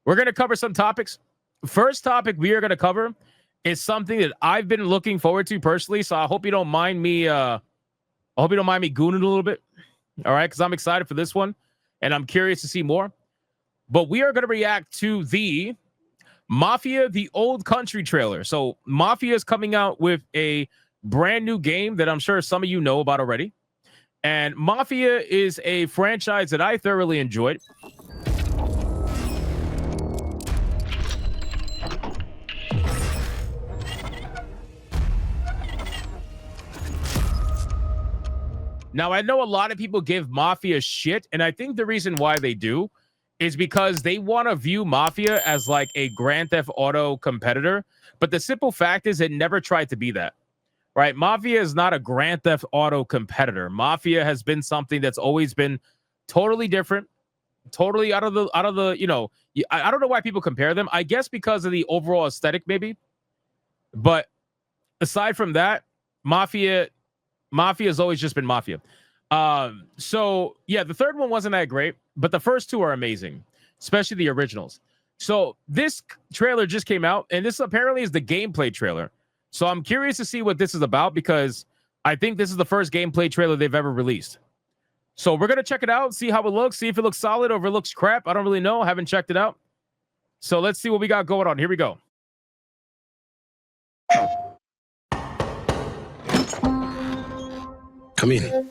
We're going to cover some topics. First topic we are going to cover is something that I've been looking forward to personally. So I hope you don't mind me. I hope you don't mind me gooning a little bit. All right, because I'm excited for this one, and I'm curious to see more. But we are going to react to the Mafia, the Old Country trailer. So Mafia is coming out with a brand new game that I'm sure some of you know about already. And Mafia is a franchise that I thoroughly enjoyed. Now, I know a lot of people give Mafia shit, and I think the reason why they do is because they want to view Mafia as like a Grand Theft Auto competitor. But the simple fact is it never tried to be that, right? Mafia is not a Grand Theft Auto competitor. Mafia has been something that's always been totally different, totally out of the, you know, I don't know why people compare them. I guess because of the overall aesthetic, maybe. But aside from that, Mafia has always just been Mafia. So yeah, the third one wasn't that great, but the first two are amazing, especially the originals. So this trailer just came out, and this apparently is the gameplay trailer. So I'm curious to see what this is about, because I think this is the first gameplay trailer they've ever released. So we're gonna check it out, see how it looks, see if it looks solid or if it looks crap. I don't really know. I haven't checked it out. So let's see what we got going on. Here we go. Come in.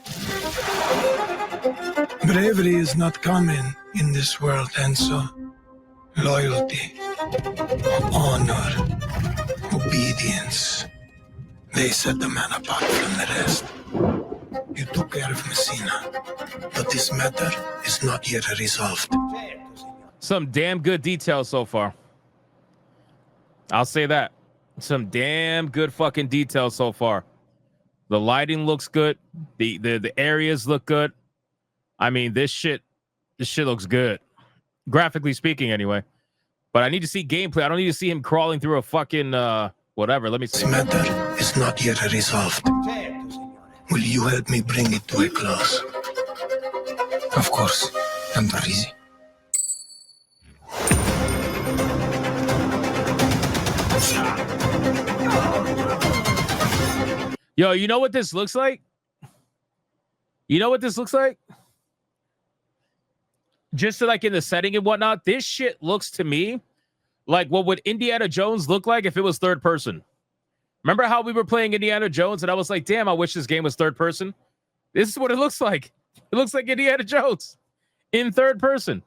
Bravery is not common in this world, Enzo. Loyalty, honor, obedience. They set the man apart from the rest. You took care of Messina, but this matter is not yet resolved. Some damn good details so far. I'll say that. Some damn good fucking details so far. The lighting looks good. The areas look good. I mean, this shit looks good. Graphically speaking, anyway. But I need to see gameplay. I don't need to see him crawling through a fucking whatever. Let me see. This matter is not yet resolved. Will you help me bring it to a close? Of course. Enter easy. Yo, you know what this looks like? You know what this looks like? Just so like in the setting and whatnot, this shit looks to me like what would Indiana Jones look like if it was third person. Remember how we were playing Indiana Jones and I was like, damn, I wish this game was third person. This is what it looks like. It looks like Indiana Jones in third person.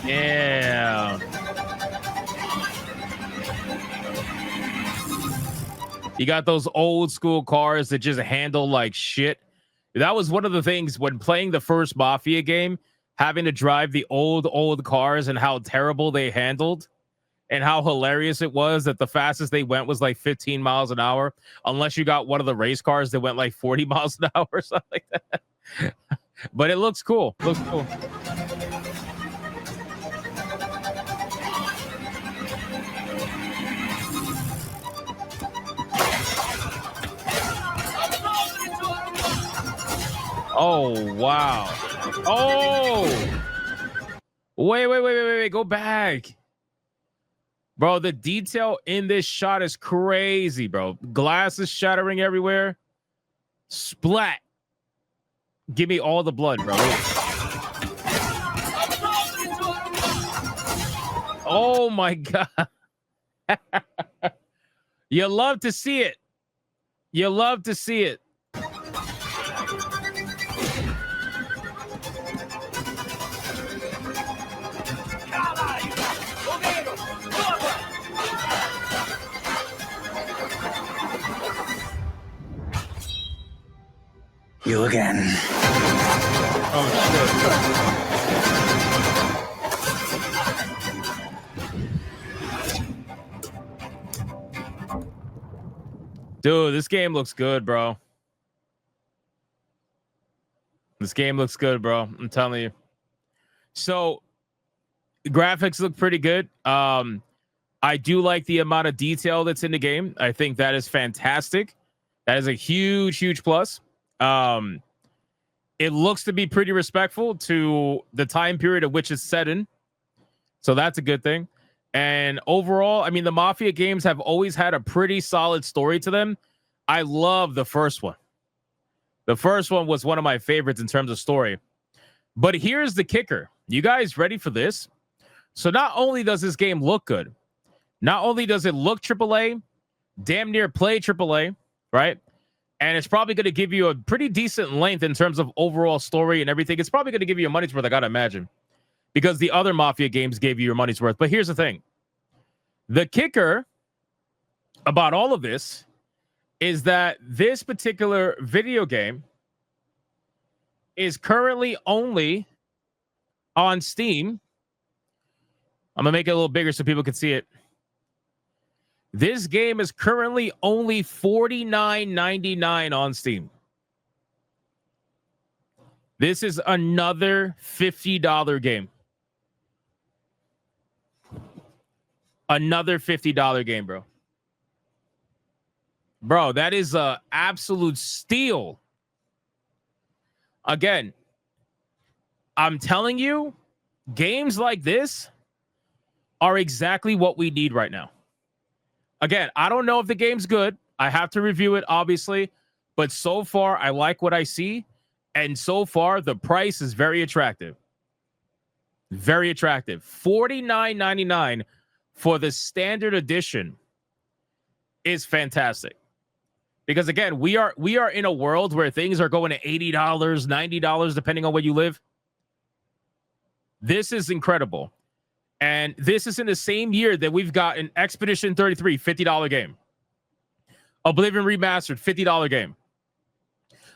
Yeah. You got those old school cars that just handle like shit. That was one of the things when playing the first Mafia game, having to drive the old cars and how terrible they handled and how hilarious it was that the fastest they went was like 15 miles an hour, unless you got one of the race cars that went like 40 miles an hour or something like that. But it looks cool. Looks cool. Oh, wow. Oh, wait. Go back. Bro, the detail in this shot is crazy, bro. Glass is shattering everywhere. Splat. Give me all the blood, bro. Oh, my God. You love to see it. You love to see it. You again. Oh, shit. Dude, this game looks good, bro. This game looks good, bro. I'm telling you. So, graphics look pretty good. I do like the amount of detail that's in the game. I think that is fantastic. That is a huge plus. It looks to be pretty respectful to the time period of which it's set in. So that's a good thing. And overall, I mean, the Mafia games have always had a pretty solid story to them. I love the first one. The first one was one of my favorites in terms of story. But here's the kicker. You guys ready for this? So not only does this game look good, not only does it look AAA, damn near play AAA, right? And it's probably going to give you a pretty decent length in terms of overall story and everything. It's probably going to give you your money's worth, I got to imagine, because the other Mafia games gave you your money's worth. But here's the thing. The kicker about all of this is that this particular video game is currently only on Steam. I'm going to make it a little bigger so people can see it. This game is currently only $49.99 on Steam. This is another $50 game. Another $50 game, bro. Bro, that is a absolute steal. Again, I'm telling you, games like this are exactly what we need right now. Again, I don't know if the game's good. I have to review it, obviously. But so far, I like what I see. And so far, the price is very attractive. Very attractive. $49.99 for the standard edition is fantastic. Because again, we are in a world where things are going to $80, $90, depending on where you live. This is incredible. And this is in the same year that we've got an Expedition 33, $50 game. Oblivion Remastered, $50 game.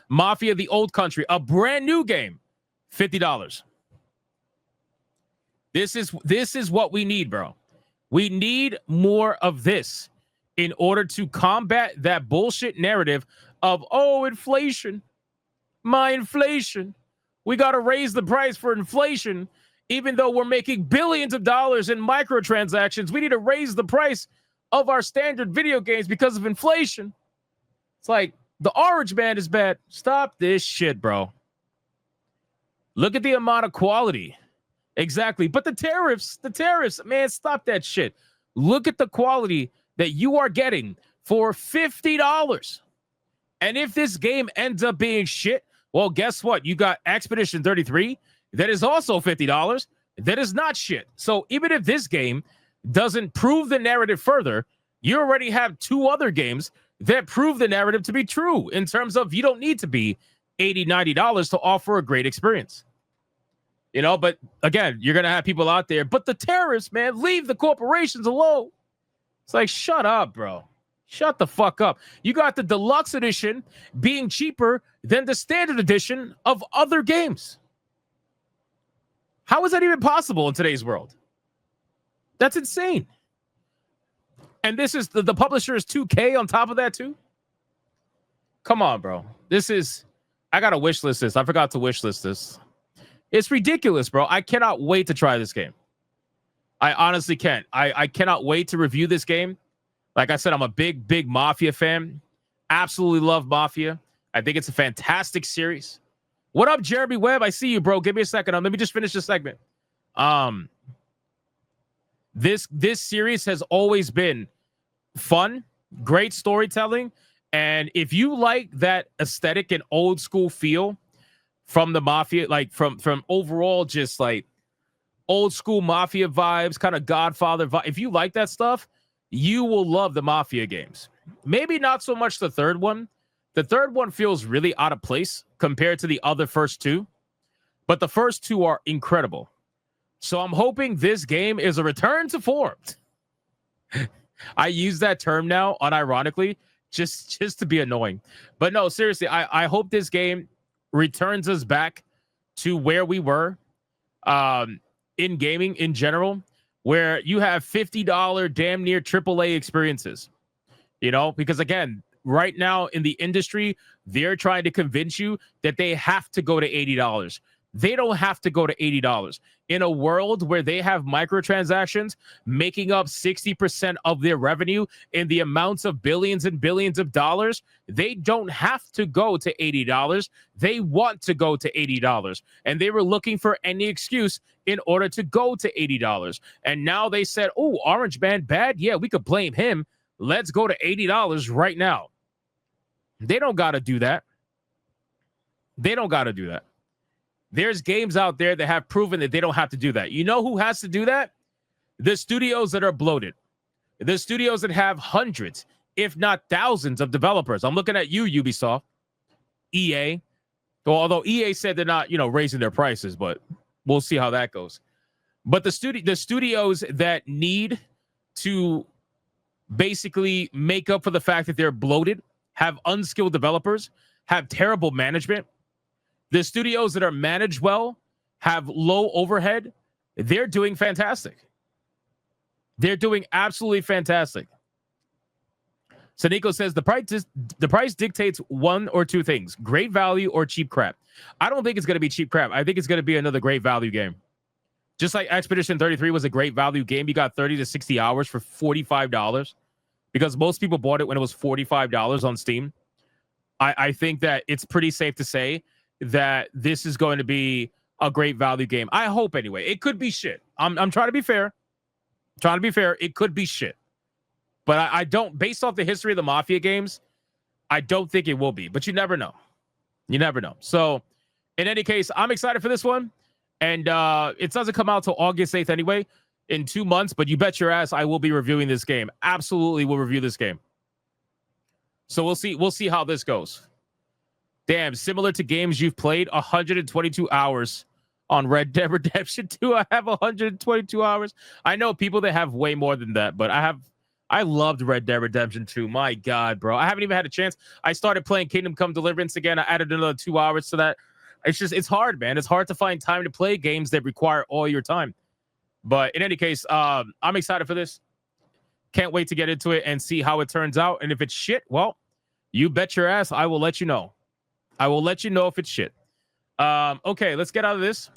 Mafia: The Old Country, a brand new game, $50. This is what we need, bro. We need more of this in order to combat that bullshit narrative of, oh, inflation. My inflation. We got to raise the price for inflation. Even though we're making billions of dollars in microtransactions, we need to raise the price of our standard video games because of inflation. It's like, the Orange Man is bad. Stop this shit, bro. Look at the amount of quality. Exactly. But the tariffs, man, stop that shit. Look at the quality that you are getting for $50. And if this game ends up being shit, well, guess what? You got Expedition 33. That is also $50. That is not shit. So even if this game doesn't prove the narrative further, you already have two other games that prove the narrative to be true in terms of you don't need to be $80, $90 to offer a great experience. You know, but again, you're going to have people out there, but the terrorists, man, leave the corporations alone. It's like, shut up, bro. Shut the fuck up. You got the deluxe edition being cheaper than the standard edition of other games. How is that even possible in today's world? That's insane. And this is the publisher is 2K on top of that too. Come on, bro. I got to wish list this. I forgot to wish list this. It's ridiculous, bro. I cannot wait to try this game. I honestly can't. I cannot wait to review this game. Like I said, I'm a big Mafia fan. Absolutely love Mafia. I think it's a fantastic series. What up, Jeremy Webb? I see you, bro. Give me a second. Let me just finish this segment. This series has always been fun, great storytelling, and if you like that aesthetic and old school feel from the Mafia, like from overall just like old school Mafia vibes, kind of Godfather vibe, if you like that stuff, you will love the Mafia games. Maybe not so much the third one. The third one feels really out of place compared to the other first two, but the first two are incredible. So I'm hoping this game is a return to form. I use that term now unironically, just to be annoying. But no, seriously, I hope this game returns us back to where we were in gaming in general, where you have $50 damn near AAA experiences. You know, because again, right now in the industry, they're trying to convince you that they have to go to $80. They don't have to go to $80. In a world where they have microtransactions making up 60% of their revenue in the amounts of billions and billions of dollars, they don't have to go to $80. They want to go to $80. And they were looking for any excuse in order to go to $80. And now they said, oh, Orange Man bad? Yeah, we could blame him. Let's go to $80 right now. They don't got to do that. They don't got to do that. There's games out there that have proven that they don't have to do that. You know who has to do that? The studios that are bloated. The studios that have hundreds, if not thousands of developers. I'm looking at you, Ubisoft, EA. Although EA said they're not, raising their prices, but we'll see how that goes. But the studios that need to basically make up for the fact that they're bloated, have unskilled developers, have terrible management. The studios that are managed well, have low overhead, they're doing fantastic. They're doing absolutely fantastic. Saniko says the price dictates one or two things: great value or cheap crap. I don't think it's going to be cheap crap. I think it's going to be another great value game. Just like Expedition 33 was a great value game. You got 30 to 60 hours for $45 because most people bought it when it was $45 on Steam. I think that it's pretty safe to say that this is going to be a great value game. I hope anyway. It could be shit. I'm trying to be fair. It could be shit. But I don't, based off the history of the Mafia games, I don't think it will be. But you never know. So, in any case, I'm excited for this one. And it doesn't come out till August 8th anyway, in 2 months. But you bet your ass I will be reviewing this game. Absolutely will review this game. So we'll see how this goes. Damn, similar to games you've played, 122 hours on Red Dead Redemption 2. I have 122 hours. I know people that have way more than that, but I loved Red Dead Redemption 2. My God, bro. I haven't even had a chance. I started playing Kingdom Come Deliverance again. I added another 2 hours to that. It's hard, man. It's hard to find time to play games that require all your time. But in any case, I'm excited for this. Can't wait to get into it and see how it turns out. And if it's shit, well, you bet your ass I will let you know. I will let you know if it's shit. Okay, let's get out of this.